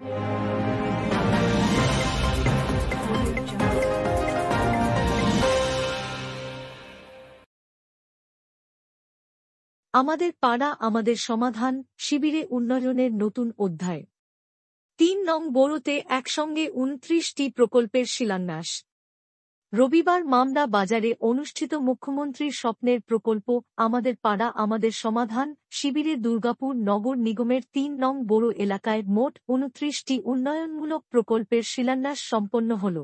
আমাদের পাড়া আমাদের সমাধান শিবিরে উন্নয়নের নতুন অধ্যায়। ৩ নং বোরোতে একসঙ্গে ২৯টি প্রকল্পের শিলান্যাস। রবিবার মামলা বাজারে অনুষ্ঠিত মুখ্যমন্ত্রীর স্বপ্নের প্রকল্প আমাদের পাড়া আমাদের সমাধান শিবিরে দুর্গাপুর নগর নিগমের ৩ নং বোরো এলাকায় মোট ২৯টি উন্নয়নমূলক প্রকল্পের শিলান্যাস সম্পন্ন হল।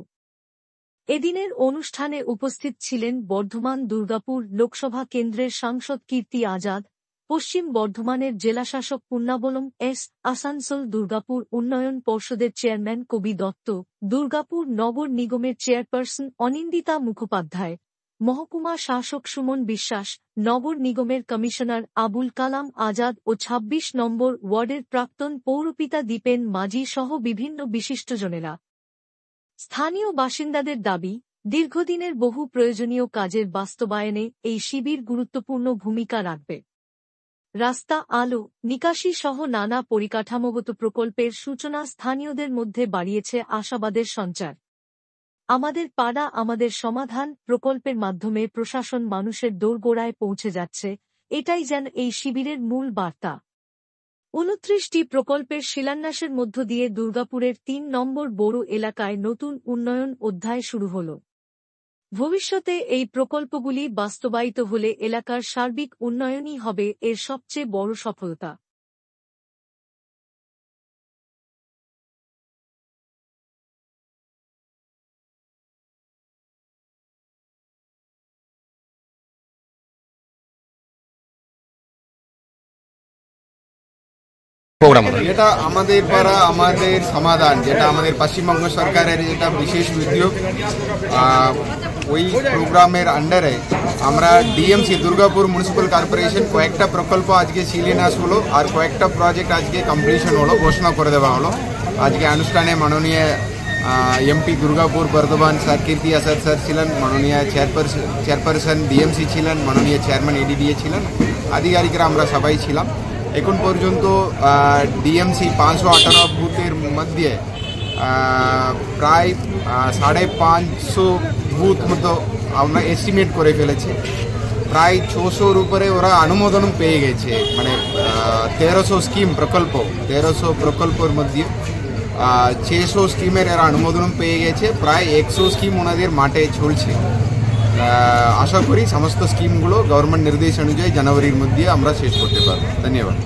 এদিনের অনুষ্ঠানে উপস্থিত ছিলেন বর্ধমান দুর্গাপুর লোকসভা কেন্দ্রের সাংসদ কীর্তি আজাদ, পশ্চিম বর্ধমানের জেলাশাসক পুণ্যাবলম এস, আসানসোল দুর্গাপুর উন্নয়ন পর্ষদের চেয়ারম্যান কবি দত্ত, দুর্গাপুর নগর নিগমের চেয়ারপারসন অনিন্দিতা মুখোপাধ্যায়, মহকুমা শাসক সুমন বিশ্বাস, নগর নিগমের কমিশনার আবুল কালাম আজাদ ও ২৬ নম্বর ওয়ার্ডের প্রাক্তন পৌরপিতা দীপেন মাঝি সহ বিভিন্ন বিশিষ্টজনেরা। স্থানীয় বাসিন্দাদের দাবি, দীর্ঘদিনের বহু প্রয়োজনীয় কাজের বাস্তবায়নে এই শিবির গুরুত্বপূর্ণ ভূমিকা রাখবে। রাস্তা, আলো, নিকাশি সহ নানা পরিকাঠামোগত প্রকল্পের সূচনা স্থানীয়দের মধ্যে বাড়িয়েছে আশাবাদের সঞ্চার। আমাদের পাড়া আমাদের সমাধান প্রকল্পের মাধ্যমে প্রশাসন মানুষের দোরগোড়ায় পৌঁছে যাচ্ছে, এটাই যেন এই শিবিরের মূল বার্তা। ২৯টি প্রকল্পের শিলান্যাসের মধ্য দিয়ে দুর্গাপুরের ৩ নম্বর বোরো এলাকায় নতুন উন্নয়ন অধ্যায় শুরু হল। ভবিষ্যতে এই প্রকল্পগুলি বাস্তবায়িত হলে এলাকার সার্বিক উন্নয়নই হবে এর সবচেয়ে বড় সফলতা। যেটা আমাদের পাড়া আমাদের সমাধান, যেটা আমাদের পশ্চিমবঙ্গ সরকারের যেটা বিশেষ উদ্যোগ, ওই প্রোগ্রামের আন্ডারে আমরা ডিএমসি দুর্গাপুর মিউনিসিপ্যাল কর্পোরেশন কয়েকটা প্রকল্প আজকে শিলান্যাস হলো আর কয়েকটা প্রজেক্ট আজকে কমপ্লিশন হলো, ঘোষণা করে দেওয়া হলো। আজকে অনুষ্ঠানে মাননীয় এমপি দুর্গাপুর বর্ধমান স্যার কীর্তি আজাদ স্যার ছিলেন, মাননীয় চেয়ারপারসন ডিএমসি ছিলেন, মাননীয় চেয়ারম্যান এডিডিএ ছিলেন, আধিকারিকরা আমরা সবাই ছিলাম। এখন পর্যন্ত ডিএমসি ৫১৮ বুথের মধ্যে প্রায় ৫৫০ বুথ মতো আমরা এস্টিমেট করে ফেলেছি। প্রায় ৬০০-র উপরে ওরা অনুমোদন পেয়ে গেছে, মানে ১৩০০ স্কিম প্রকল্প, ১৩০০ প্রকল্পের মধ্যে ৬০০ স্কিমের এরা অনুমোদন পেয়ে গেছে। প্রায় ১০০ স্কিম ওনাদের মাঠে চলছে। আশা করি সমস্ত স্কিমগুলো গভর্নমেন্ট নির্দেশ অনুযায়ী জানুয়ারির মধ্যে আমরা শেষ করতে পারবো। ধন্যবাদ।